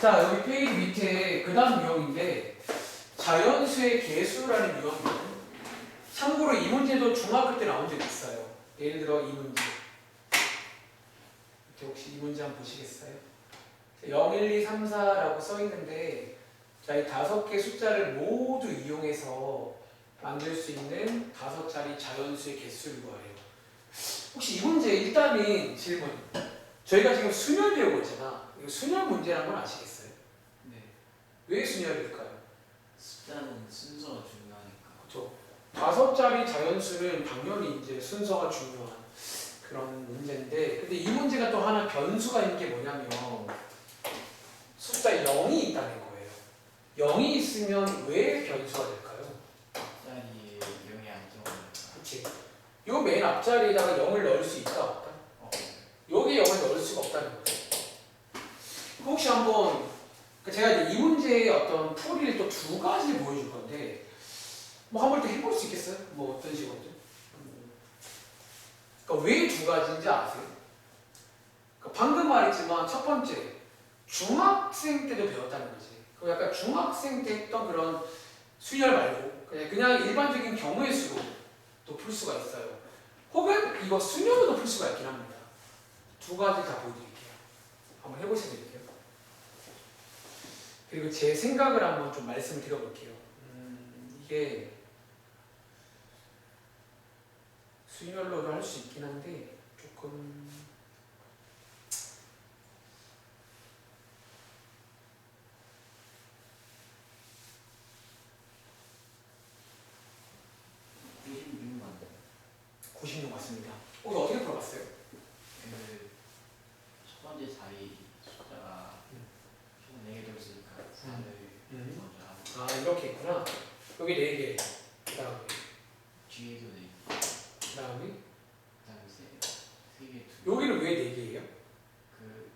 자, 여기 페이지 밑에 그 다음 유형인데 자연수의 개수라는 유형이거든요. 참고로 이 문제도 중학교 때 나온 적이 있어요. 예를 들어 이 문제. 혹시 이 문제 한번 보시겠어요? 0, 1, 2, 3, 4라고 써 있는데 자, 이 5개 숫자를 모두 이용해서 만들 수 있는 5자리 자연수의 개수를 구하래요. 혹시 이 문제 일단은 질문. 저희가 지금 순열 배우고 있잖아. 이거 순열 문제라는 건 아시겠어요? 네. 왜 순열일까요? 숫자는 순서가 중요하니까. 그렇죠. 5자리 자연수는 당연히 이제 순서가 중요한 그런 문제인데, 근데 이 문제가 또 하나 변수가 있는 게 뭐냐면 숫자 0이 있다는 거예요. 0이 있으면 왜 변수가 될까요? 숫자리에 0이 안 들어가니까. 그치. 요 맨 앞자리에다가 0을 넣을 수 있다 없다? 여기에 0을 넣을 수가 없다는 거죠. 혹시 한번 제가 이제 이 문제의 어떤 풀이를 또 2가지를 보여줄 건데 뭐 한 번 더 해볼 수 있겠어요? 뭐 어떤 식으로든. 그러니까 왜 2가지인지 아세요? 그러니까 방금 말했지만 첫 번째 중학생 때도 배웠다는 거지. 그럼 약간 중학생 때 했던 그런 수열 말고 그냥 일반적인 경우의 수로 또 풀 수가 있어요. 혹은 이거 수녀로도 풀 수가 있긴 합니다. 2가지 다 보여드릴게요. 한번 해보셔드릴게요. 그리고 제 생각을 한번 좀 말씀을 드려볼게요. 이게 수열로도 할 수 있긴 한데 조금 맞나요? 96 맞습니다. 이거 어떻게 풀어봤어요? 첫 번째 자리 숫자가 총 4개 들었으니까 4를 먼저 하고 아, 이렇게 있구나. 여기 4개. 그 다음에 뒤에도 4개. 그 다음에 그 다음에 3개 두 여기는 왜 4개예요? 그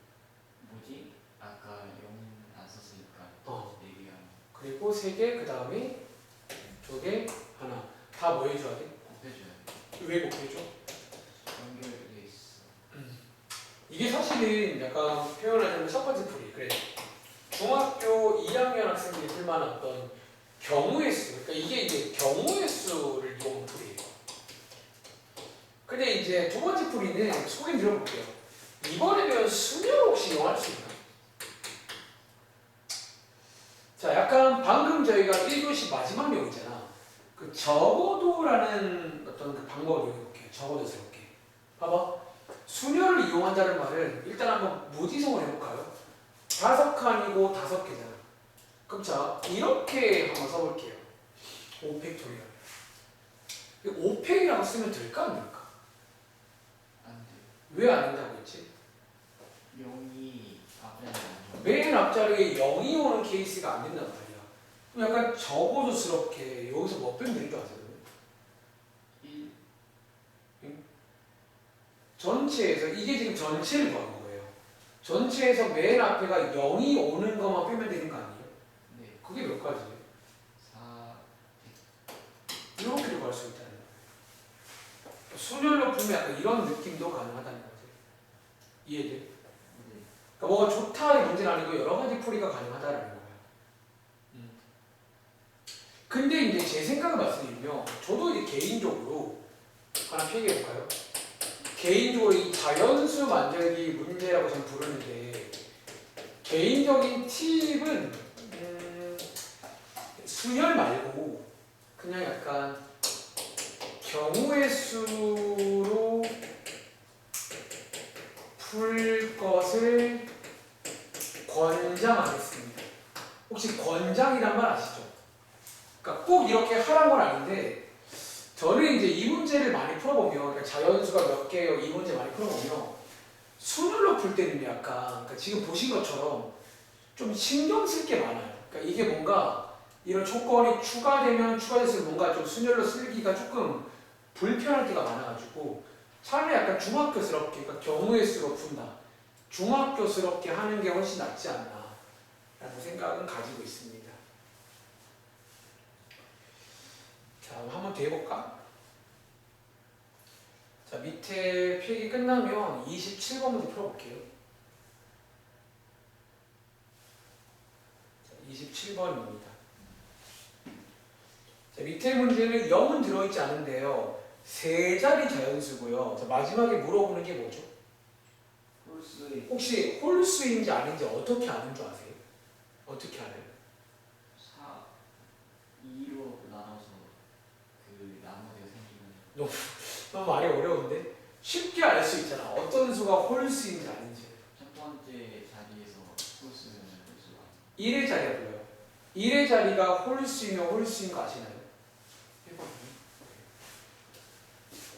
뭐지? 아까 0 안 썼으니까 4개가 그리고 3개, 그 다음에 2개, 하나. 다 뭐 해줘야 돼? 곱해줘야 돼. 왜 곱해줘? 연결돼 있어. 이게 사실은 약간 표현하자면 첫 번째 풀이. 그래. 중학교 2학년 학생들이 풀만한 어떤 경우의 수. 그러니까 이게 이제 경우의 수를 이용한 풀이에요. 근데 이제 2번째 풀이는 소개 들어볼게요. 이번에 배운 수열 혹시 이용할 수 있나요? 자, 약간 방금 저희가 1교시 마지막 내용 있잖아. 그 적어도라는 어떤 그 방법을 이용해볼게요. 적어도스럽게. 봐봐. 수열을 이용한다는 말은 일단 한번 무지성을 해볼까요? 5칸이고 5개잖아. 그럼 자, 이렇게 한번 써볼게요. 5팩토리얼. 5팩이라고 쓰면 될까 안 될까? 안 돼. 왜 안 된다고 했지? 0이 앞에 안 맨 앞자리에 0이 오는 케이스가 안 된단 말이야. 그럼 약간 적어도스럽게 여기서 뭐 빼면 되는 줄 아세요? 1. 전체에서 이게 지금 전체를 구하는 거예요. 전체에서 맨 앞에가 0이 오는 것만 빼면 되는 거 아니에요? 네. 그게 몇 가지예요? 4. 이렇게 구할 수 있다는 거예요. 수열로 풀면 약간 이런 느낌도 가능하다는 거죠. 이해돼? 네. 그러니까 뭐가 좋다의 문제는 아니고 여러 가지 풀이가 가능하다는 거예요. 근데 이제 제 생각을 말씀드리면 저도 이제 개인적으로 하나 필기해볼까요? 개인적으로 이 자연수 만들기 문제라고 저는 부르는데 개인적인 팁은 수열 말고 그냥 약간 경우의 수로 풀 것을 권장하겠습니다. 혹시 권장이란 말 아시죠? 그러니까 꼭 이렇게 하라는 건 아닌데 저는 이제 이 문제를 많이 풀어보면 그러니까 자연수가 몇 개요 이 문제 많이 풀어보면 수열로 풀 때는 약간 그러니까 지금 보신 것처럼 좀 신경 쓸 게 많아요. 그러니까 이게 뭔가 이런 조건이 추가되면 추가될수록 뭔가 좀 순열로 쓰기가 조금 불편할 때가 많아가지고 차라리 약간 중학교스럽게 그러니까 경우의 수로 푼다. 중학교스럽게 하는 게 훨씬 낫지 않나 라는 생각은 가지고 있습니다. 자, 한번 더 해볼까? 자, 밑에 필기 끝나면 27번 문제 풀어볼게요. 27번입니다. 자, 밑에 문제는 0은 들어있지 않은데요. 세 자리 자연수고요. 자, 마지막에 물어보는 게 뭐죠? 홀수의 혹시 홀수인지 아닌지 어떻게 아는 줄 아세요? 어떻게 알아요? 4, 2로 나눠서 그 나머지가 생기면 너무 말이 어려운데? 쉽게 알 수 있잖아. 어떤 수가 홀수인지 아닌지. 첫 번째 자리에서 홀수면 홀수가 1의 자리가 불러요. 1의 자리가 홀수이면 홀수인 거 아시나요? 1번이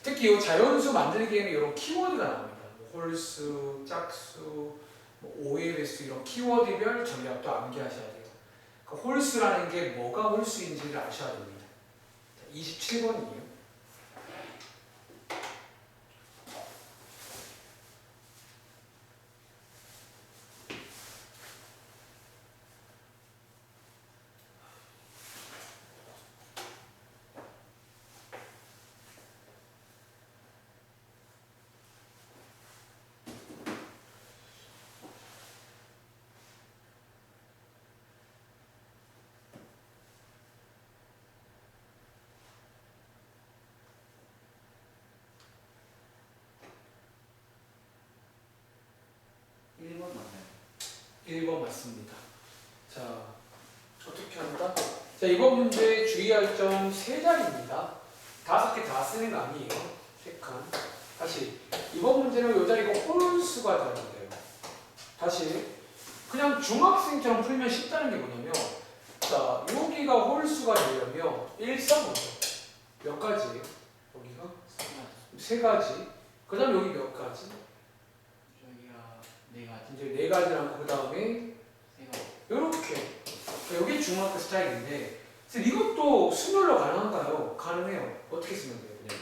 특히 이 자연수 만들기에는 이런 키워드가 나옵니다. 뭐 홀수, 짝수, 뭐 5의 배수 이런 키워드별 전략도 암기하셔야 돼요. 그 홀수라는 게 뭐가 홀수인지를 아셔야 됩니다. 27번이에요. 번 맞나요? 1번 맞습니다. 자, 어떻게 한다? 자, 이번 문제 주의할 점 세 자리입니다. 5개 다 쓰는 거 아니에요. 3칸. 다시. 이번 문제는 이 자리가 홀수가 되는데요. 다시. 그냥 중학생처럼 풀면 쉽다는 게 뭐냐면, 자, 여기가 홀수가 되려면 1, 3, 5죠. 몇 가지예요? 여기가? 3가지. 그 다음 여기 몇 가지? 저기가 4가지, 이제 4가지랑 그 다음에 3가지. 요렇게. 여기 중학교 스타일인데, 그래서 이것도 수열로 가능한가요? 가능해요. 어떻게 쓰면 돼요? 그냥.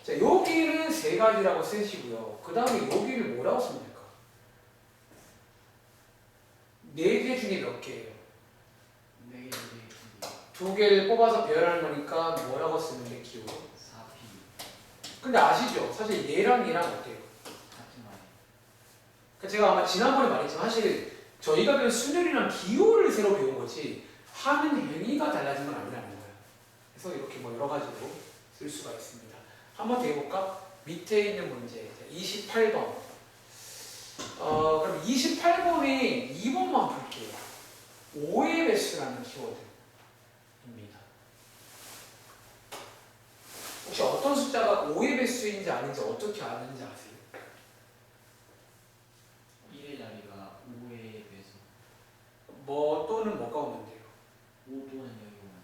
자, 여기는 3가지라고 쓰시고요. 그 다음에 여기를 뭐라고 쓰면 될까? 4개 중에 몇 개예요? 4개, 2개를 뽑아서 배열하는 거니까 뭐라고 쓰면 돼? 기호. 4P. 근데 아시죠? 사실 얘랑 얘랑 어때요? 같은 말. 그러니까 제가 아마 지난번에 말했지만 사실 저희가 배운 순열이랑 기호를 새로 배운 거지 하는 행위가 달라진 건 아니라는 거예요. 그래서 이렇게 뭐 여러 가지로 쓸 수가 있습니다. 한번 더 해볼까? 밑에 있는 문제 28번. 그럼 28번에 2번만 볼게요. 5의 배수라는 키워드입니다. 혹시 어떤 숫자가 5의 배수인지 아닌지 어떻게 아는지 아세요? 1의 자리가 5의 배수. 뭐 또는 뭐가 오면 돼요? 5 또는 여기 오면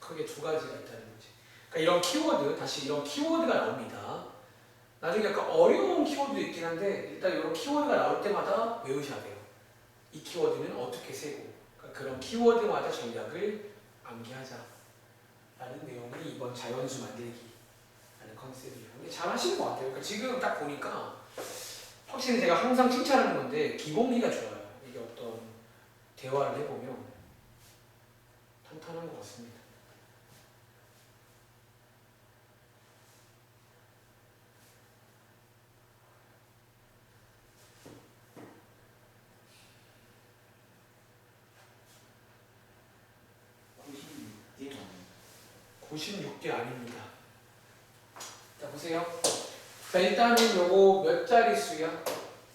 크게 2가지가 있다는 거지. 그러니까 이런 키워드, 다시 이런 키워드가 나옵니다. 나중에 약간 어려운 키워드도 있긴 한데 일단 이런 키워드가 나올 때마다 외우셔야 돼요. 이 키워드는 어떻게 세고 그러니까 그런 키워드마다 전략을 암기하자 라는 내용이 이번 자연수 만들기 라는 컨셉이에요. 근데 잘 하시는 것 같아요. 그러니까 지금 딱 보니까 확실히 제가 항상 칭찬하는 건데 기본기가 좋아요. 이게 어떤 대화를 해보면 탄탄한 것 같습니다. 돼. 96개 맞나요? 96개 아닙니다. 자 보세요. 자 일단은 요거 몇 자릿수야?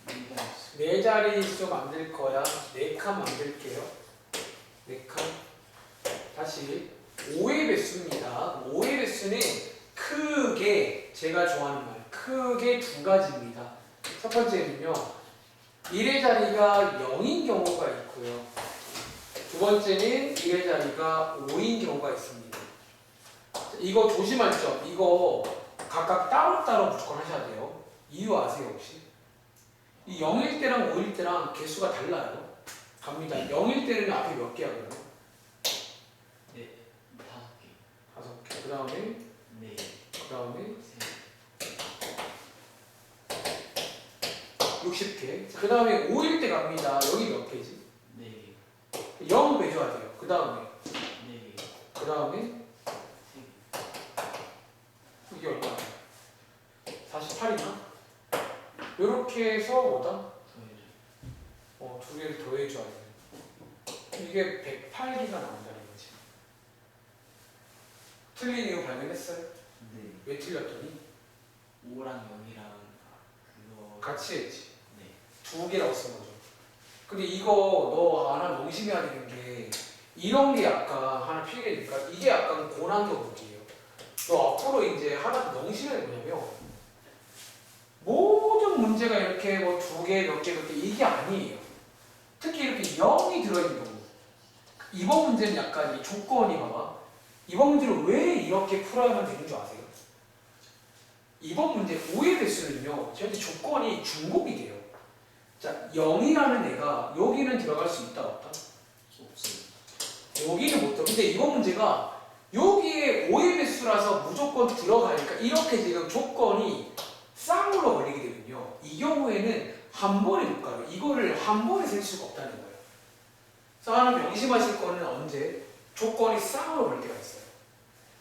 4가지. 4자릿수 만들 거야. 4칸 만들게요. 4칸. 다시 5의 배수입니다. 5의 배수는 크게 제가 좋아하는 말 크게 2가지입니다. 첫 번째는요. 1의 자리가 0인 경우가 있고요. 두 번째는 1의 자리가 5인 경우가 있습니다. 이거 조심할 점. 이거 각각 따로따로 무조건 하셔야 돼요. 이유 아세요 혹시? 이 0일 때랑 5일 때랑 개수가 달라요. 갑니다. 0일 때는 앞에 몇 개야 그러면? 네, 5개. 5개. 그 다음에 네, 그 다음에 3개. 60개. 그 다음에 5일 때 갑니다. 여기 몇 개지? 4개. 0 빼줘야 돼요. 그 다음에 4개. 그 다음에 3개. 이게 얼마야? 48이나? 이렇게 해서 뭐다? 더해줘. 두 개를 더해줘야 돼. 이게 108기가 나온다는 거지. 틀린 이유 발견했어요? 네. 왜 틀렸더니? 5랑 0이랑 그거. 같이 했지. 네. 두 개라고 쓴 거죠. 근데 이거 너 하나 명심해야 되는 게 이런 게 약간 하나 필기니까 이게 약간 고난도 문제예요. 너 앞으로 이제 하나 명심해야 되는 뭐냐면 모든 문제가 이렇게 뭐 두 개, 몇 개, 몇 개 이게 아니에요. 특히 이렇게 0이 들어있는 경우. 이번 문제는 약간 이 조건이 봐봐. 이번 문제를 왜 이렇게 풀어야만 되는 줄 아세요? 이번 문제 오해 배수는요. 현재 조건이 중복이 돼요. 자, 0이라는 애가 여기는 들어갈 수 있다 없다? 없어요. 여기는 못 들어. 근데 이번 문제가 여기에 오해 배수라서 무조건 들어가니까 이렇게 지금 조건이 쌍으로 걸리게 되면요. 이 경우에는 한 번에 못 가요. 이거를 한 번에 셀 수가 없다는 거예요. 그래서 하나 명심하실 거는 언제? 조건이 쌍으로 걸릴 때가 있어요.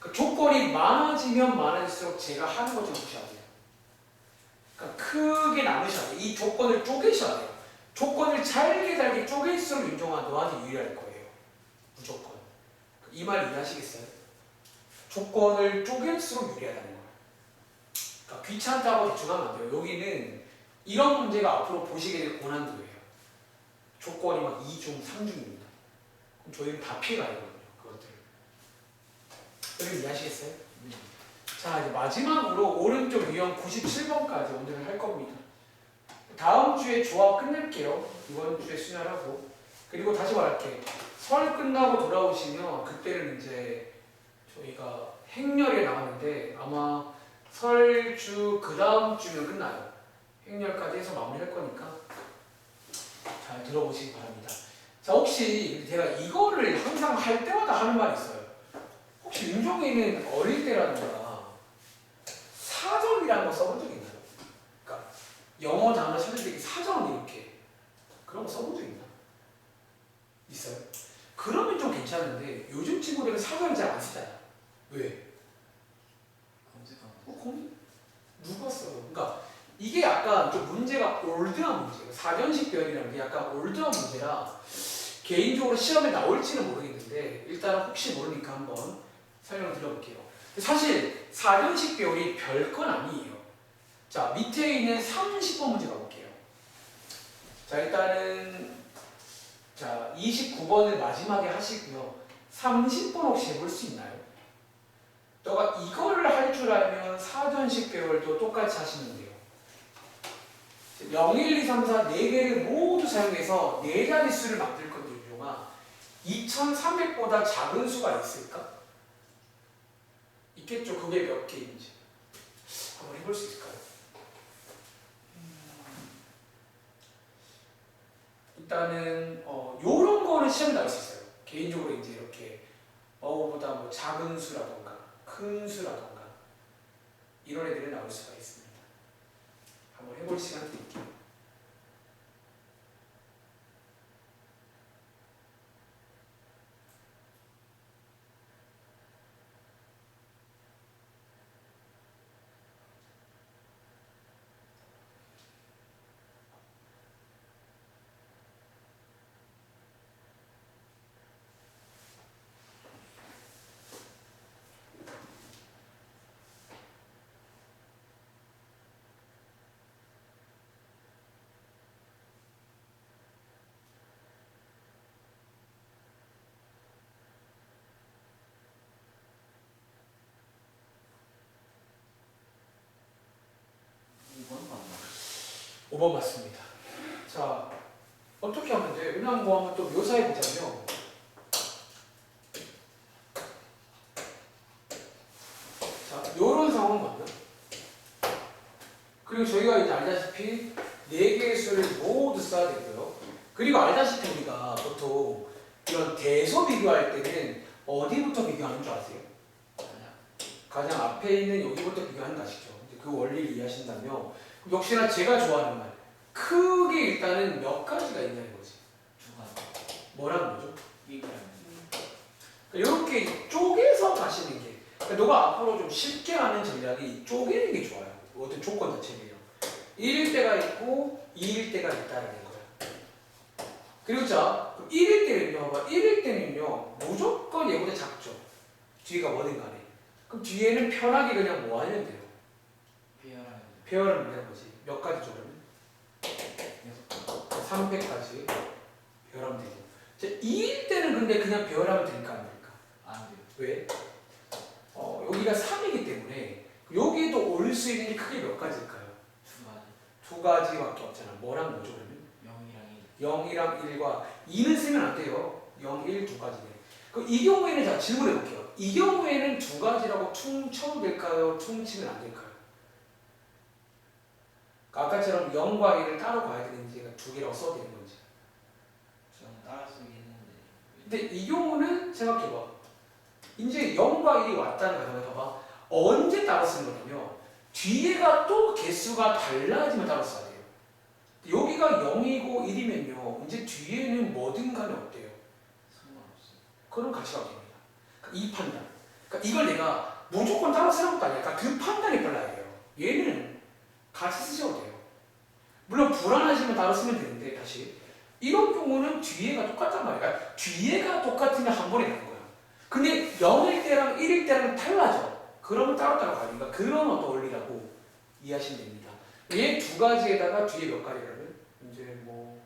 그 조건이 많아지면 많아질수록 제가 하는 것 좀 보셔야 돼요. 그러니까 크게 나누셔야 돼요. 이 조건을 쪼개셔야 돼요. 조건을 잘게 쪼갤수록 윤종아 너한테 유리할 거예요. 무조건. 이 말 이해하시겠어요? 조건을 쪼갤수록 유리하다는 거예요. 그러니까 귀찮다고 대충 하면 안 돼요. 여기는 이런 문제가 앞으로 보시게 될 고난도예요. 조건이 막 2중, 3중입니다. 그럼 저희는 다 피해가야 되거든요. 그것들. 여러분 이해하시겠어요? 네. 자, 이제 마지막으로 오른쪽 유형 97번까지 오늘 할 겁니다. 다음 주에 조합 끝낼게요. 이번 주에 순혈하고. 그리고 다시 말할게. 설 끝나고 돌아오시면 그때는 이제 저희가 행렬에 나왔는데 아마 설주 그 다음 주면 끝나요. 행렬까지 해서 마무리할 거니까 잘 들어보시기 바랍니다. 자, 혹시 제가 이거를 항상 할 때마다 하는 말이 있어요. 혹시 윤종이는 어릴 때라든가 사전이라는 거 써본 적 있나요? 그러니까 영어 단어 찾을 때 사전 이렇게 그런 거 써본 적 있나? 있어요? 그러면 좀 괜찮은데 요즘 친구들은 사전을 잘 안 쓰잖아. 왜? 검색하면. 누가 써요? 그러니까 이게 약간 좀 문제가 올드한 문제예요. 사전식 배열이라는 게 약간 올드한 문제라 개인적으로 시험에 나올지는 모르겠는데 일단 혹시 모르니까 한번 설명을 드려볼게요. 사실 사전식 배열이 별건 아니에요. 자, 밑에 있는 30번 문제 가볼게요. 자, 일단은 자 29번을 마지막에 하시고요. 30번 혹시 해볼 수 있나요? 너가 이거를 할 줄 알면 사전식 배열도 똑같이 하시면 돼요. 0, 1, 2, 3, 4 4개를 모두 사용해서 4자리 수를 만들 건데 유종아 2300보다 작은 수가 있을까? 있겠죠. 그게 몇 개인지 한번 해볼 수 있을까요? 일단은 요런 거는 시험에 나올 수 있어요. 개인적으로 이제 이렇게 보다 뭐 작은 수라던가 큰 수라던가 이런 애들이 나올 수가 있습니다. 한번 해볼 시간 드릴게요. 이건 맞나? 5번 맞습니다. 자, 어떻게 하면 돼? 그냥 뭐 한번 또 묘사해 보자면 자, 요런 상황 맞나? 그리고 저희가 이제 알다시피 4개의 수를 모두 써야 되고요. 그리고 알다시피 우리가 보통 이런 대소 비교할 때는 어디부터 비교하는 줄 아세요? 가장 앞에 있는 여기부터 비교하는 거 아시죠? 그 원리를 이해하신다면 역시나 제가 좋아하는 말 크게 일단은 몇 가지가 있냐는 거지. 주간. 뭐라는 거죠? 이거랑. 이렇게 쪼개서 가시는 게 그러니까 너가 앞으로 좀 쉽게 하는 전략이 쪼개는 게 좋아요. 어떤 조건 자체를요. 1일 때가 있고 2일 때가 있다는 거야. 그리고 자, 1일 때는요, 봐봐. 1일 때는요, 무조건 얘보다 작죠. 뒤가 뭐든 간에. 그럼 뒤에는 편하게 그냥 뭐 하면 돼요? 페어라면 배열하면 되는 거지. 몇 가지죠, 그러면? 6번. 300까지 배열하면 되고. 자, 2일 때는 근데 그냥 배열하면 되니까 안 될까? 안 돼요. 왜? 여기가 3이기 때문에 여기도 올 수 있는 게 크게 몇 가지일까요? 두 가지. 2가지밖에 없잖아. 뭐랑 뭐죠, 그러면? 0이랑 0이랑 1과 2는 쓰면 안 돼요. 0, 1 두 가지네. 그럼 이 경우에는 자 질문해 볼게요. 이 경우에는 두 가지라고 퉁쳐도 될까요? 퉁치면 안 될까요? 그러니까 아까처럼 0과 1을 따로 봐야 되는지 두 개라고 써도 되는 건지. 저는 따라 쓰긴 했는데. 근데 이 경우는 생각해봐. 이제 0과 1이 왔다는 가정을 봐봐. 언제 따로 쓰는 거냐면 뒤에가 또 개수가 달라지면 따로 써야 돼요. 여기가 0이고 1이면요. 이제 뒤에는 뭐든 간에 어때요? 상관없어요. 그런 가치가 됩니다. 그러니까 이 판단. 그러니까 이걸 내가 무조건 따로 쓰는 것도 아니야. 그러니까 그 판단이 빨라야 돼요. 얘는 같이 쓰셔도 돼요. 물론 불안하시면 따로 쓰면 되는데 다시 이런 경우는 뒤에가 똑같단 말이야. 그러니까 뒤에가 똑같으면 한 번에 가는 거야. 근데 0일 때랑 1일 때랑 달라져. 그러면 따로따로 가야 되니까 그런 어떤 원리라고 이해하시면 됩니다. 얘 두 가지에다가 뒤에 몇 가지라면 이제 뭐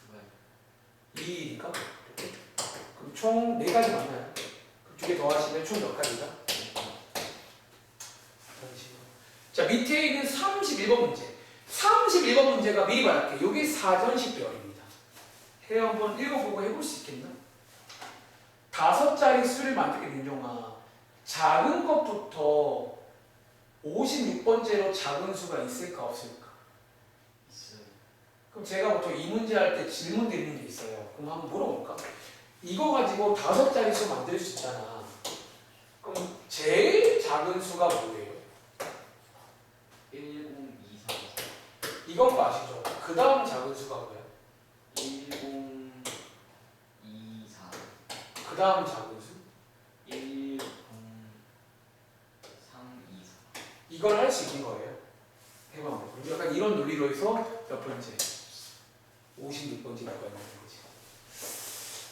두 가지. 2니까 그럼 총 4가지 맞나요? 두 개 더하시면 총 몇 가지가? 자, 밑에 있는 31번 문제. 31번 문제가 미리 말할게. 이게 사전식 배열입니다. 해 한번 읽어보고 해볼 수 있겠나? 5자리 수를 만들게 윤종아. 작은 것부터 56번째로 작은 수가 있을까 없을까? 있어요. 그럼 제가 보통 이 문제 할 때 질문 드리는 게 있어요. 그럼 한번 물어볼까? 이거 가지고 5자리 수 만들 수 있잖아. 그럼 제일 작은 수가 뭐예요? 1023. 이건 거 아시죠? 그 다음 작은 수가 뭐야? 1024. 그 다음 작은 수? 1032. 이걸 할 수 있는 거예요. 해봐. 약간 이런 논리로 해서 몇 번째? 56번째 나와야 되는 거지.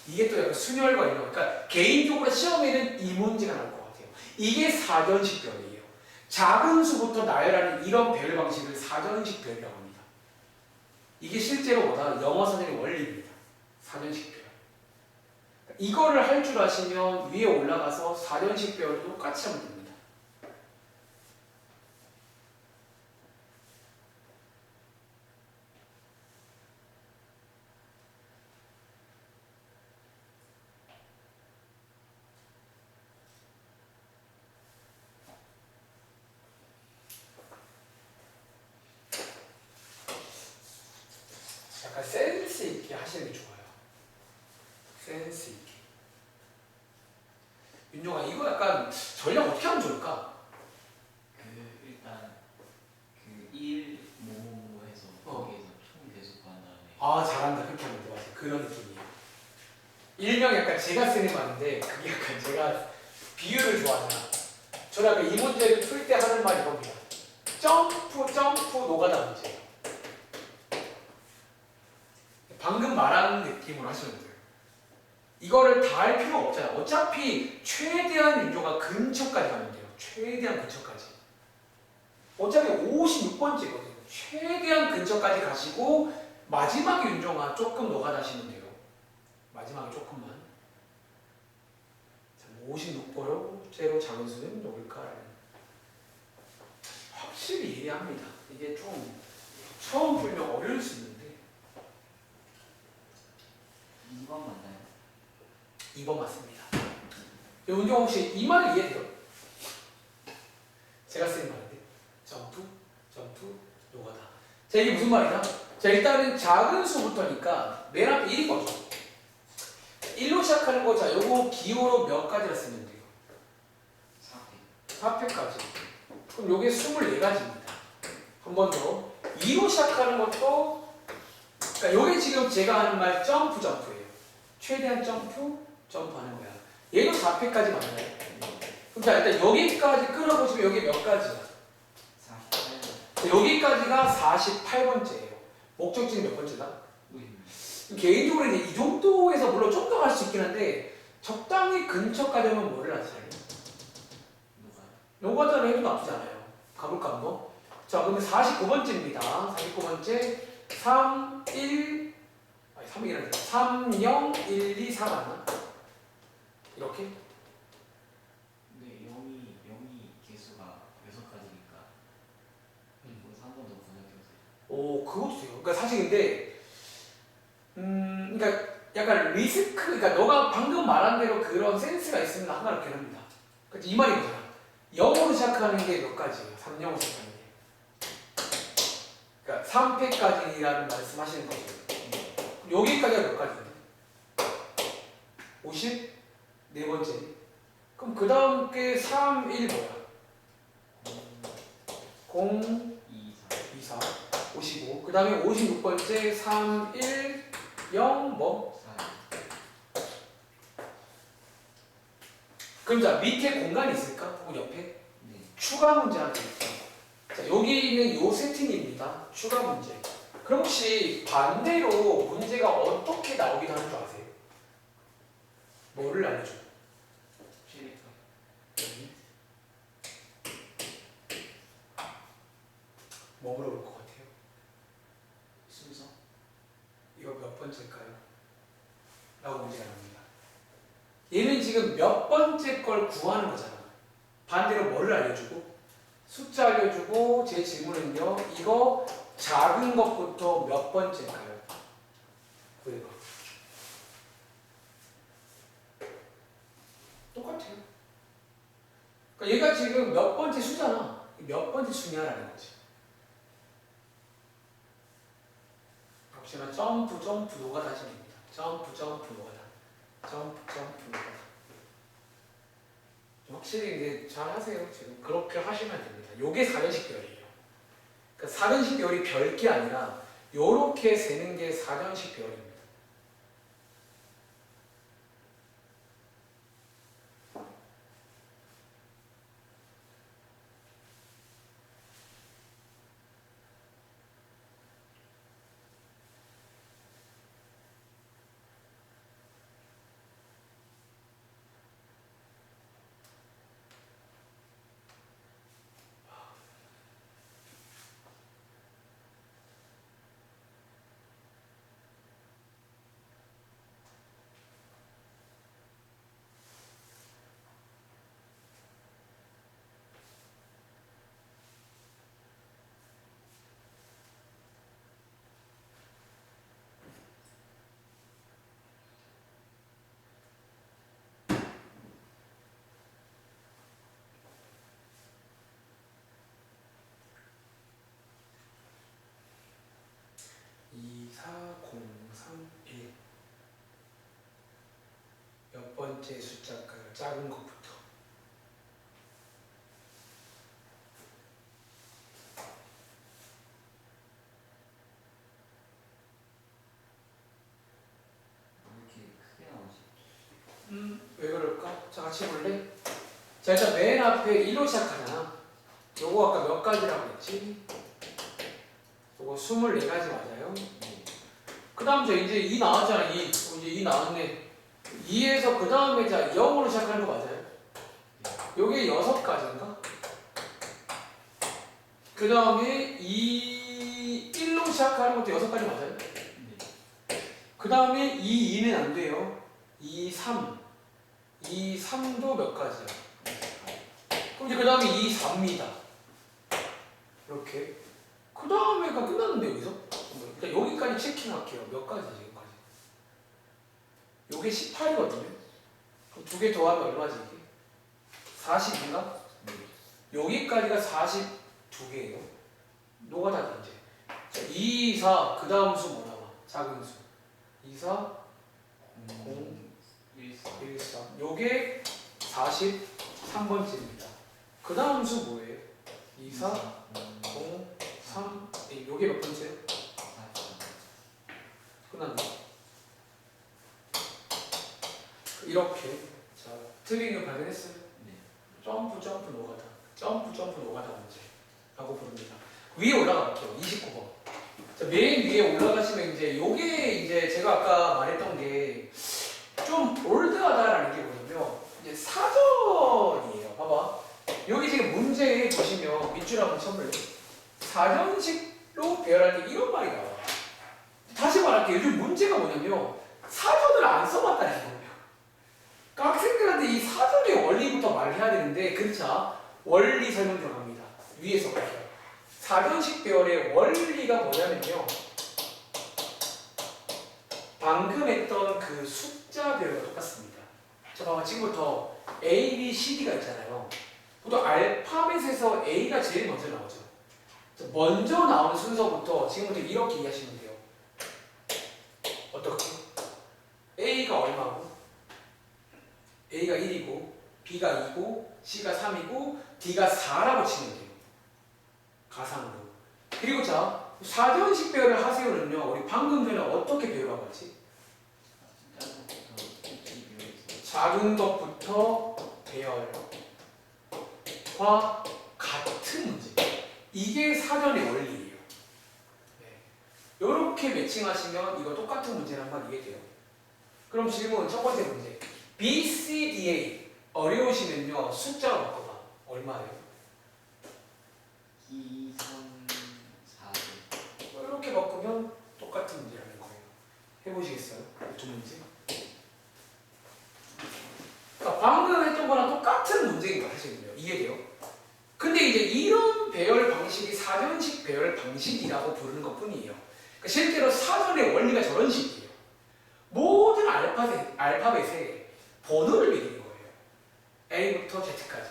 이게 또 약간 순혈과 이런 거. 그러니까 개인적으로 시험에는 이 문제가 나올 것 같아요. 이게 사전식 배열이에요. 작은 수부터 나열하는 이런 배열 방식을 사전식 배열이라고 합니다. 이게 실제로 뭐다? 영어 선생의 원리입니다. 사전식 배열. 이거를 할 줄 아시면 위에 올라가서 사전식 배열을 똑같이 하면 됩니다. 약간 센스 있게 하시는 게 좋아요. 센스 있게. 윤종아, 이거 약간 전략 어떻게 하면 좋을까? 일단 1 뭐뭐 해서 거기에서 총 배수 구한 다음에 아, 잘한다. 그렇게 하면 돼. 맞아. 그런 느낌이에요. 일명 약간 제가 쓰는 말인데 그게 약간 제가 비유를 좋아하잖아. 저는 약간 이 문제를 풀 때 하는 말이 이겁니다. 점프, 점프, 노가다 문제예요. 방금 말한 느낌으로 하시면 돼요. 이거를 다 할 필요가 없잖아요. 어차피 최대한 윤조가 근처까지 가면 돼요. 최대한 근처까지. 어차피 56번째거든요. 최대한 근처까지 가시고 마지막에 윤종아 조금 노가다 하시면 돼요. 마지막에 조금만. 56번째로 작은 수는 누굴까? 확실히 이해합니다. 이게 좀 처음 풀면 어려울 수 있는데 2번 맞나요? 2번 맞습니다. 윤종 혹시 이 말 이해돼요? 제가 쓰는 말인데 점프, 점프, 노가다. 자, 이게 무슨 말이냐? 자, 일단은 작은 수부터니까 맨 앞에 1인 거죠. 1로 시작하는 거, 자, 요거 기호로 몇 가지를 쓰면 돼요? 4회. 4회까지. 그럼 요게 24가지입니다. 한 번 더. 2로 시작하는 것도, 그러니까 요게 지금 제가 하는 말 점프, 점프예요. 최대한 점프, 점프하는 거야. 얘도 4회까지 맞나요? 그럼 자, 일단 여기까지 끌어보시면 여기 몇 가지야? 48. 자, 여기까지가 48번째예요. 목적지는 몇 번째다? 개인적으로 이제 이 정도에서 물론 좀 더 갈 수 있긴 한데 적당히 근처까지 오면 뭐를 하세요? 노가다를 해도 나쁘지 않아요. 가볼까 한번? 자, 그러면 49번째입니다. 49번째 3, 1 아니 3이라는 3, 0, 1, 2, 4 맞나? 이렇게? 근데 0이 개수가 6가지니까 거기서 한 번 더 번역해보세요. 오, 그것도 돼요. 그러니까 사실 근데 그러니까 약간 리스크, 그러니까 너가 방금 말한 대로 그런 센스가 있으면 하나를 괴롭니다. 그러니까 이 말인 거잖아. 0으로 시작하는 게 몇 가지예요? 3, 0으로 시작하는 게. 그러니까 3패까지라는 말씀하시는 거죠. 여기까지가 몇 가지인데? 54번째. 그럼 그 다음 게 3, 1 뭐야? 0, 2, 2, 4, 55. 그 다음에 56번째 3, 1, 0, 뭐? 4. 그럼 자, 밑에 공간이 있을까? 혹은 옆에? 네. 추가 문제 하나 있어. 자, 여기 있는 요 세팅입니다. 추가 문제. 그럼 혹시 반대로 문제가 어떻게 나오긴 하는 줄 아세요? 뭐를 알려줘? 최대값. 뭐 물어볼 것 같아요? 순서. 이거 몇 번째일까요? 라고 문제가 나옵니다. 얘는 지금 몇 번째 걸 구하는 거잖아. 반대로 뭐를 알려주고? 숫자 알려주고 제 질문은요. 이거 작은 것부터 몇 번째일까요? 그래봐. 똑같아요. 그러니까 얘가 지금 몇 번째 수잖아. 몇 번째 수냐라는 거지. 혹시나 점프 노가다 하시면 됩니다. 점프 노가다. 점프 노가다. 확실히 이제 잘 하세요. 지금 그렇게 하시면 됩니다. 요게 4전식 배열이에요. 그러니까 4전식 배열이 별게 아니라 요렇게 세는 게 4전식 배열입니다. 몇 번째 숫자일까요? 작은 것부터. 이렇게 크게 나오지? 왜 그럴까? 자, 같이 볼래? 자, 일단 맨 앞에 1로 시작하잖아. 요거 아까 몇 가지라고 했지? 요거 24가지 맞아요? 네. 그 다음 이제 2 나왔잖아. 2. 이제 2 나왔네. 2에서 그 다음에 자 0으로 시작하는 거 맞아요? 요게 6가지인가? 그 다음에 1로 시작하는 것도 6가지 맞아요? 네. 그 다음에 2는 안 돼요. 3. 3도 몇 가지야? 그럼 이제 그 다음에 3입니다. 이렇게. 그 다음에가 끝났는데 여기서? 일단 여기까지 체킹할게요. 몇 가지 지금까지? 요게 18이거든요. 그럼 두 개 더하면 얼마지 이게? 40인가? 네. 여기까지가 42개예요. 노가다 이제. 자, 2, 4, 그 다음 수 뭐 나와? 작은 수. 2, 4, 0, 1, 4. 1, 3. 요게 43번째입니다. 그 다음 수 뭐예요? 2, 4, 0, 3, 1. 요게 몇 번째요? 4. 끝났네. 이렇게. 자, 트릭을 발견했어요. 네. 점프 노가다. 점프 노가다 문제라고 부릅니다. 위에 올라가 볼게요. 29번. 자, 맨 위에 올라가시면 이제 요게 이제 제가 아까 말했던 게 좀 올드하다라는 게 뭐냐면 이제 사전이에요. 봐봐. 여기 지금 문제에 보시면 밑줄 한번 쳐볼래요? 사전식로 배열할 때 이런 말이 나와요. 다시 말할게요. 요즘 문제가 뭐냐면 사전을 안 써봤다는 거예요. 그러니까 학생들한테 이 사전의 원리부터 말을 해야 되는데 그렇죠. 원리 설명 들어갑니다. 위에서 볼게요. 사전식 배열의 원리가 뭐냐면요. 방금 했던 그 숫자 배열과 똑같습니다. 자, 봐봐. 지금부터 A, B, C, D가 있잖아요. 보통 알파벳에서 A가 제일 먼저 나오죠. 자, 먼저 나오는 순서부터 지금부터 이렇게 이해하시면 돼요. 어떻게? A가 얼마고? A가 1이고 B가 2고 C가 3이고 D가 4라고 치면 돼요. 가상으로. 그리고 자, 사전식 배열을 하세요는요. 우리 방금 전에 어떻게 배열하고 했지? 작은 것부터 배열과 같은 문제. 이게 사전의 원리예요. 네. 이렇게 매칭하시면 이거 똑같은 문제란 말 이해돼요. 그럼 질문 첫 번째 문제. B, C, D에 어려우시면요. 숫자로 바꿔봐. 얼마예요? 2, 3, 4. 이렇게 바꾸면 똑같은 문제라는 거예요. 해보시겠어요? 두 문제. 그러니까 방금 했던 거랑 똑같은 문제인 거 하시는데요. 이해돼요? 근데 이제 이런 배열 방식이 사전식 배열 방식이라고 부르는 것 뿐이에요. 그러니까 실제로 사전의 원리가 저런 식이에요. 모든 알파벳에 번호를 매기는 거예요. A부터 Z까지.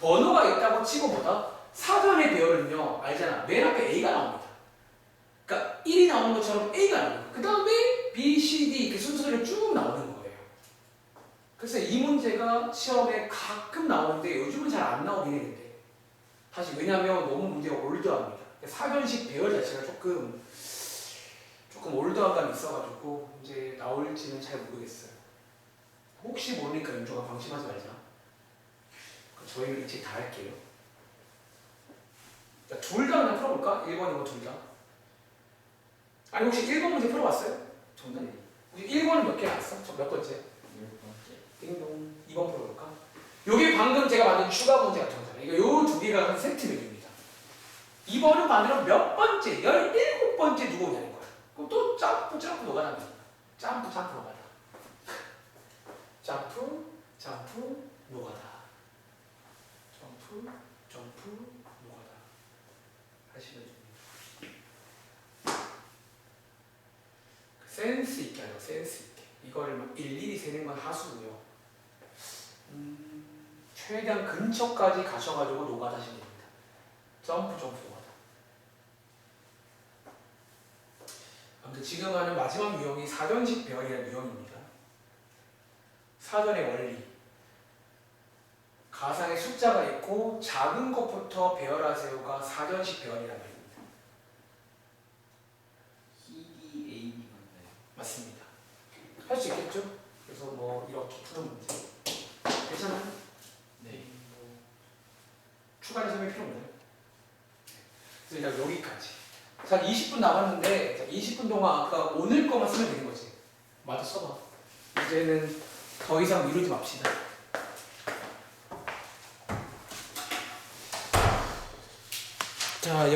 번호가 있다고 치고 보다 사전의 배열은요, 알잖아. 맨 앞에 A가 나옵니다. 그러니까 1이 나오는 것처럼 A가 나옵니다. 그 다음에 B, C, D 이렇게 순서대로 쭉 나오는 거예요. 그래서 이 문제가 시험에 가끔 나오는데 요즘은 잘 안 나오긴 했는데 사실 왜냐하면 너무 문제가 올드합니다. 사전식 배열 자체가 조금 올드한 감이 있어가지고 이제 나올지는 잘 모르겠어요. 혹시 모르니까 윤종아 방심하지 말자. 저희는 이 책 다 할게요. 둘 다 그냥 풀어볼까? 1번, 2번 둘 다. 아니 혹시 1번 문제 풀어봤어요? 정답? 혹시 1번은 몇 개 나왔어? 몇 번째? 10번째. 띵동. 2번 풀어볼까? 요게 방금 제가 만든 추가 문제 같은 거잖아요. 이거 요 두 개가 한 세트 맥입니다. 2번은 반대로 몇 번째? 17번째 누구 오냐는 거야. 그럼 또 점프 노가다입니다. 점프 노가다. 점프 노가다. 점프 노가다. 하시면 됩니다. 센스 있게 하죠. 센스 있게. 이거를 막 일일이 세는 건 하수고요. 최대한 근처까지 가셔가지고 노가다 하시면 됩니다. 점프 노가다. 아무튼 지금 하는 마지막 유형이 사전식 배열이라는 유형입니다. 사전의 원리. 가상의 숫자가 있고 작은 것부터 배열하세요가 사전식 배열이라는 말입니다. CD, AB 맞나요? 맞습니다. 할 수 있겠죠? 그래서 뭐 이렇게 푸는 문제. 괜찮아요? 네. 뭐 추가로 설명 필요 없나요? 그래서 일단 여기까지. 자, 20분 남았는데 자, 20분 동안 아까 오늘 거만 쓰면 되는 거지. 맞아, 써봐. 이제는 더 이상 미루지 맙시다. 자,